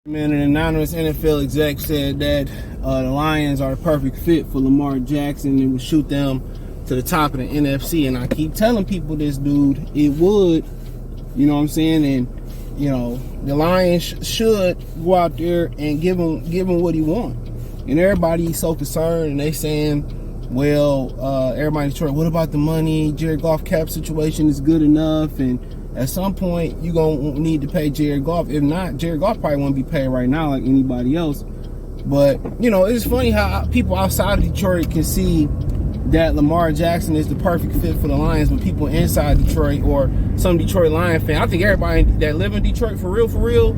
Man, an anonymous NFL exec said that the Lions are the perfect fit for Lamar Jackson and would shoot them to the top of the NFC. And I keep telling people this, dude, it would. You know what I'm saying? And, you know, the Lions should go out there and give him what he wants. And everybody's so concerned, and they saying, well, everybody in Detroit, what about the money? Jared Goff cap situation is good enough, and at some point you're going to need to pay Jared Goff. If not, Jared Goff probably won't be paid right now like anybody else. But, you know, it's funny how people outside of Detroit can see that Lamar Jackson is the perfect fit for the Lions, but people inside Detroit or some Detroit Lion fan, I think everybody that live in Detroit for real,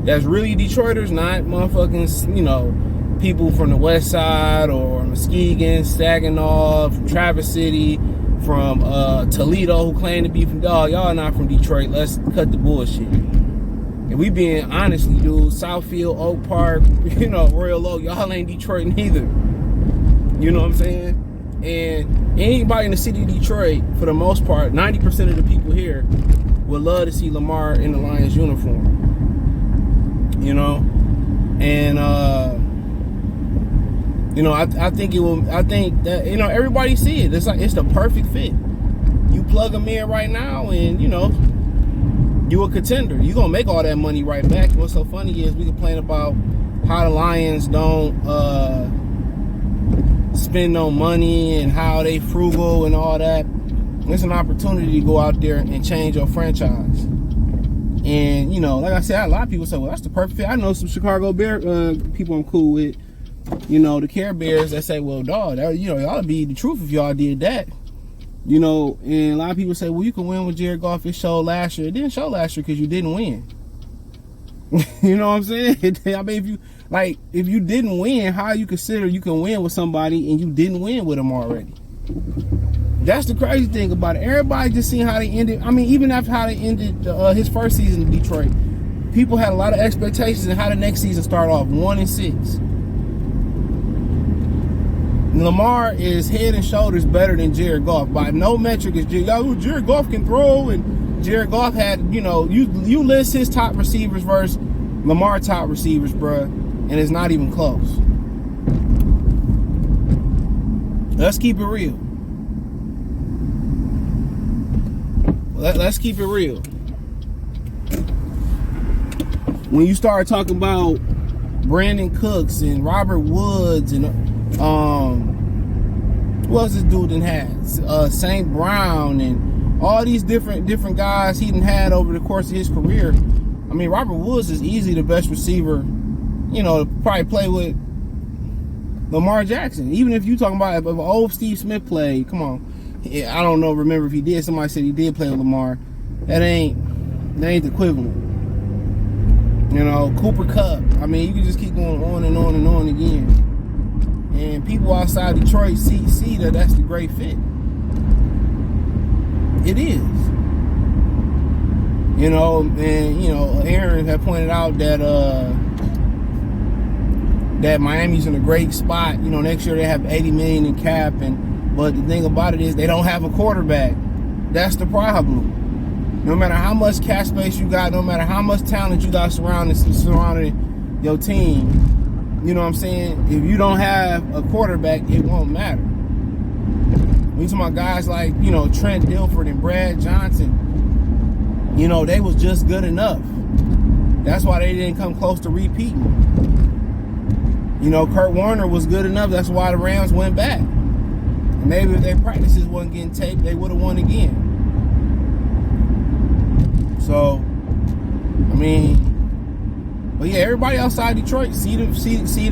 that's really Detroiters, not motherfucking, you know, people from the West Side or Muskegon, Saginaw, from Traverse City, from Toledo, who claim to be from y'all not from Detroit. Let's cut the bullshit. And we being honestly, dude, Southfield, Oak Park, you know, Royal Oak, y'all ain't Detroit neither. You know what I'm saying? And anybody in the city of Detroit, for the most part, 90% of the people here would love to see Lamar in the Lions uniform. You know? And you know, I think it will. I think that, you know, everybody see it. It's like it's the perfect fit. You plug them in right now, and you know, you a contender. You gonna make all that money right back. What's so funny is we complain about how the Lions don't spend no money and how they frugal and all that. It's an opportunity to go out there and change your franchise. And you know, like I said, a lot of people say, "Well, that's the perfect fit." I know some Chicago Bear people I'm cool with. You know, the Care Bears that say, well, dog, that, you know, y'all would be the truth if y'all did that. You know, and a lot of people say, well, you can win with Jared Goff. It showed last year. It didn't show last year because you didn't win. You know what I'm saying? I mean, if you didn't win, how you consider you can win with somebody and you didn't win with them already? That's the crazy thing about it. Everybody just seen how they ended. I mean, even after how they ended his first season in Detroit, people had a lot of expectations of how the next season started off, 1-6. Lamar is head and shoulders better than Jared Goff. By no metric is Jared Goff can throw, and Jared Goff had, you know, you list his top receivers versus Lamar top receivers, bruh, and it's not even close. Let's keep it real. Let's keep it real. When you start talking about Brandon Cooks and Robert Woods and who else this dude done had? St. Brown and all these different guys he done had over the course of his career. I mean, Robert Woods is easily the best receiver, you know, to probably play with Lamar Jackson. Even if you talking about if old Steve Smith played, come on. I don't know, remember if he did. Somebody said he did play with Lamar. That ain't the equivalent. You know, Cooper Kupp. I mean, you can just keep going on and on and on again. And people outside Detroit see that that's the great fit. It is. You know, and you know, Aaron had pointed out that that Miami's in a great spot. You know, next year they have $80 million in cap, but the thing about it is they don't have a quarterback. That's the problem. No matter how much cap space you got, no matter how much talent you got surrounding your team, you know what I'm saying? If you don't have a quarterback, it won't matter. When you talk about guys like, you know, Trent Dilfer and Brad Johnson, you know, they was just good enough. That's why they didn't come close to repeating. You know, Kurt Warner was good enough. That's why the Rams went back. And maybe if their practices wasn't getting taped, they would have won again. So, I mean, but yeah, everybody outside Detroit see the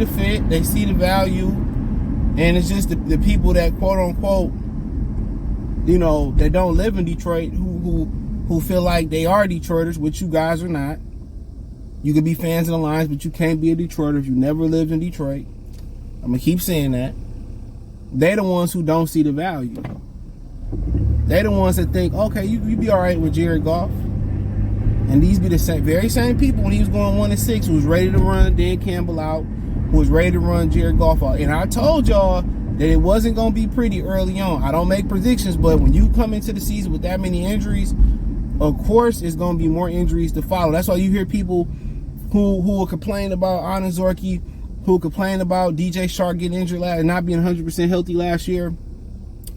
fit, they see the value, and it's just the people that quote unquote, you know, that don't live in Detroit who feel like they are Detroiters, which you guys are not. You can be fans of the Lions, but you can't be a Detroiter if you never lived in Detroit. I'm gonna keep saying that. They the ones who don't see the value. They the ones that think, okay, you be all right with Jared Goff. And these be the very same people when he was going 1-6 who was ready to run Dan Campbell out, who was ready to run Jared Goff out. And I told y'all that it wasn't going to be pretty early on. I don't make predictions, but when you come into the season with that many injuries, of course it's going to be more injuries to follow. That's why you hear people who will complain about Anand Zorki, who will complain about DJ Shark getting injured last, not being 100% healthy last year.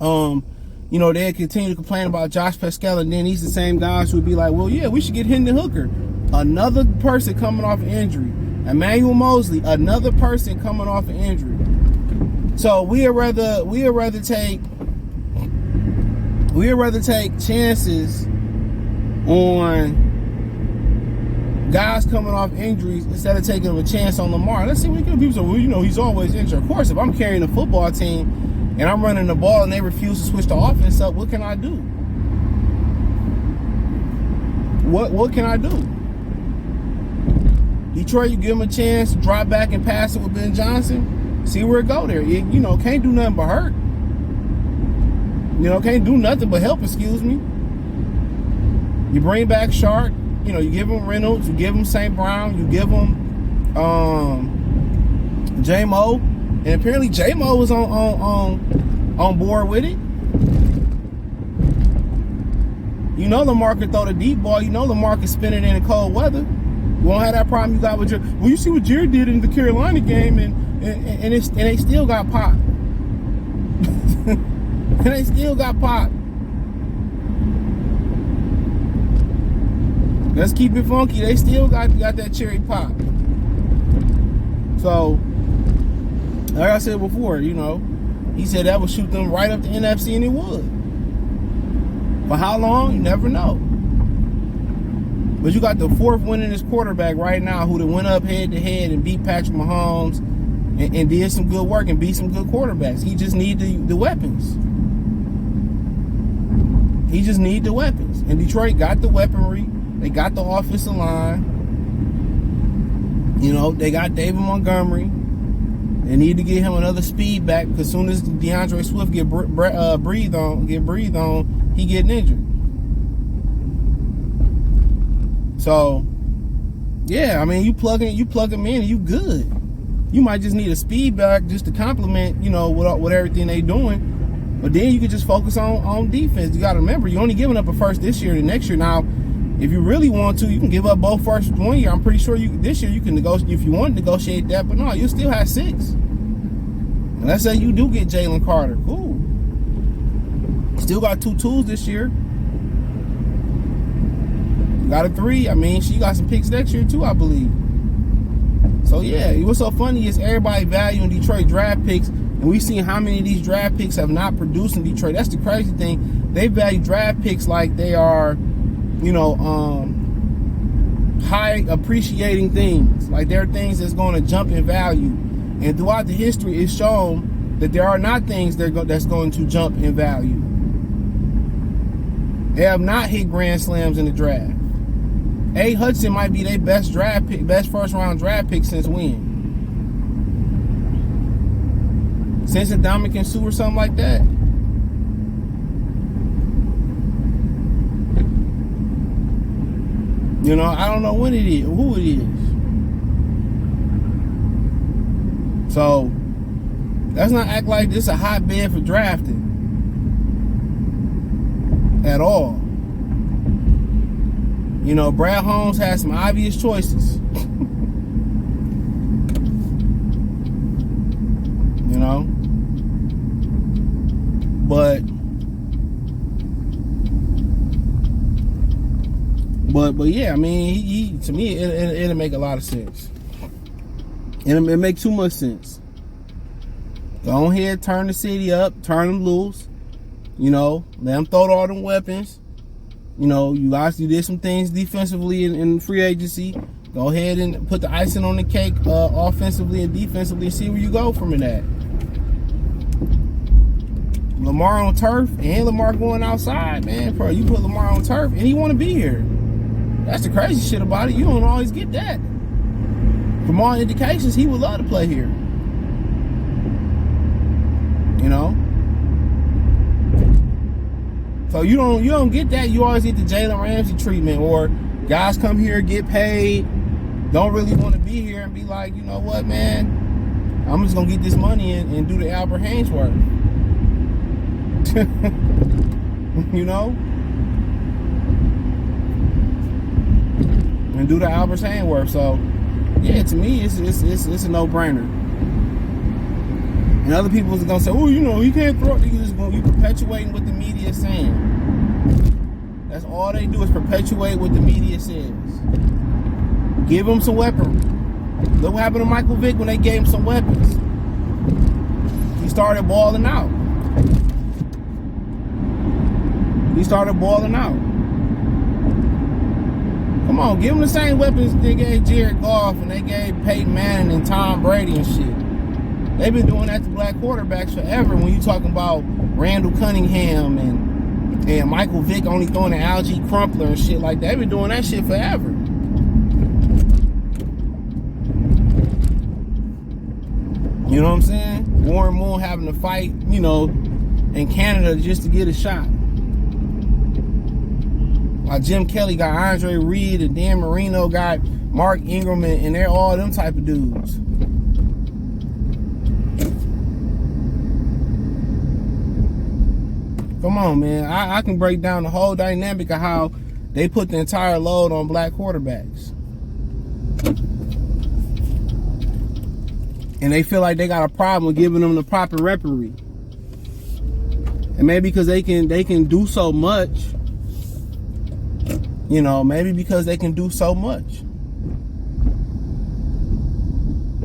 You know, they continue to complain about Josh Pascal, and then these the same guys who would be like, well, yeah, we should get Hendon Hooker. Another person coming off an injury. Emmanuel Mosley, another person coming off an injury. So we'd rather take chances on guys coming off injuries instead of taking a chance on Lamar. Let's see what people say. Well, you know, he's always injured. Of course, if I'm carrying a football team and I'm running the ball and they refuse to switch the offense up, what can I do? What can I do? Detroit, you give him a chance, drop back and pass it with Ben Johnson, see where it go there. You know, can't do nothing but hurt. You know, can't do nothing but help, excuse me. You bring back Shark, you know, you give him Reynolds, you give him St. Brown, you give him J-Mo, and apparently J-Mo was on board with it. You know Lamar can throw the deep ball. You know Lamar can spin it in the cold weather. You won't have that problem you got with Jared. Well, you see what Jared did in the Carolina game, and they still got popped. And they still got popped. Let's keep it funky. They still got that cherry pop. So, like I said before, you know, he said that would shoot them right up the NFC, and it would. For how long? You never know. But you got the fourth winningest quarterback right now who went up head-to-head and beat Patrick Mahomes and did some good work and beat some good quarterbacks. He just need the weapons. He just need the weapons. And Detroit got the weaponry. They got the offensive line. You know, they got David Montgomery. They need to get him another speed back because as soon as DeAndre Swift get breathed on, he getting injured. So, yeah, I mean, you plug him in, and you good. You might just need a speed back just to complement, you know, with everything they doing. But then you can just focus on defense. You got to remember, you're only giving up a first this year and next year. Now, if you really want to, you can give up both firsts one year. I'm pretty sure this year you can negotiate if you want to negotiate that. But no, you still have 6. And let's say you do get Jalen Carter. Cool. Still got 2 tools this year. Got a 3. I mean, she got some picks next year too, I believe. So yeah, what's so funny is everybody valuing Detroit draft picks, and we've seen how many of these draft picks have not produced in Detroit. That's the crazy thing. They value draft picks like they are, you know, high appreciating things. Like they're things that's going to jump in value. And throughout the history, it's shown that there are not things that's going to jump in value. They have not hit grand slams in the draft. A. Hudson might be their best draft pick, best first round draft pick since when? Since Ndamukong Suh or something like that. You know, I don't know when it is, who it is. So let's not act like this is a hotbed for drafting at all. You know, Brad Holmes has some obvious choices. You know? But yeah, I mean, he to me, it'll make a lot of sense. And it make too much sense. Go ahead, turn the city up, turn them loose. You know, let them throw all them weapons. You know, you guys did some things defensively in free agency. Go ahead and put the icing on the cake offensively and defensively and see where you go from that. Lamar on turf and Lamar going outside, man. Bro, you put Lamar on turf and he want to be here. That's the crazy shit about it. You don't always get that. From all indications, he would love to play here. You know? So you don't get that. You always get the Jalen Ramsey treatment, or guys come here, get paid, don't really want to be here, and be like, you know what, man, I'm just gonna get this money and do the Albert Haynes work. You know, and do the Albert Haynes work. So Yeah, to me, it's a no-brainer. And other people are gonna say, "Oh, you know, he can't throw it." You perpetuating what the media is saying. That's all they do is perpetuate what the media says. Give him some weaponry. Look what happened to Michael Vick when they gave him some weapons. He started balling out. Come on, give him the same weapons they gave Jared Goff and they gave Peyton Manning and Tom Brady and shit. They've been doing that to black quarterbacks forever. When you talking about Randall Cunningham and Michael Vick only throwing an Algie Crumpler and shit like that. They've been doing that shit forever. You know what I'm saying? Warren Moon having to fight, you know, in Canada just to get a shot. Like Jim Kelly got Andre Reed and Dan Marino got Mark Ingram, and they're all them type of dudes. Come on, man. I can break down the whole dynamic of how they put the entire load on black quarterbacks. And they feel like they got a problem with giving them the proper referee. And maybe because they can do so much. You know, maybe because they can do so much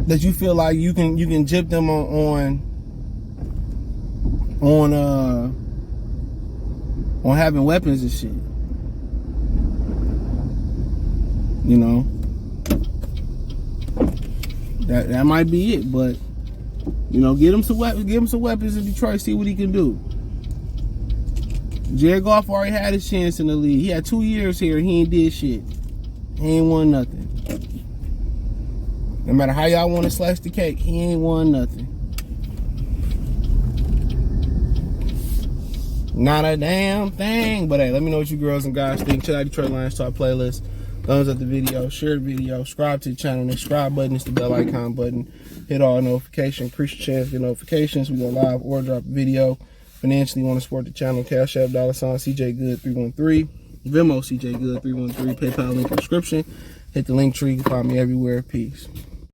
that you feel like you can gyp them on having weapons and shit. You know, that might be it. But you know, give him some weapons in Detroit. See what he can do. Jared Goff already had his chance in the league. He had 2 years here and he ain't did shit. He ain't won nothing. No matter how y'all want to slice the cake, he ain't won nothing. Not a damn thing. But hey, let me know what you girls and guys think. Check out Detroit Lions Talk playlist. Thumbs up the video, share the video, subscribe to the channel. The subscribe button is the bell icon button. Hit all notifications. Increase your chance to get notifications. We go live or drop a video. Financially want to support the channel, Cash App, $CJ Good 313, Venmo CJ Good 313, PayPal link in the description. Hit the link tree, you can find me everywhere. Peace.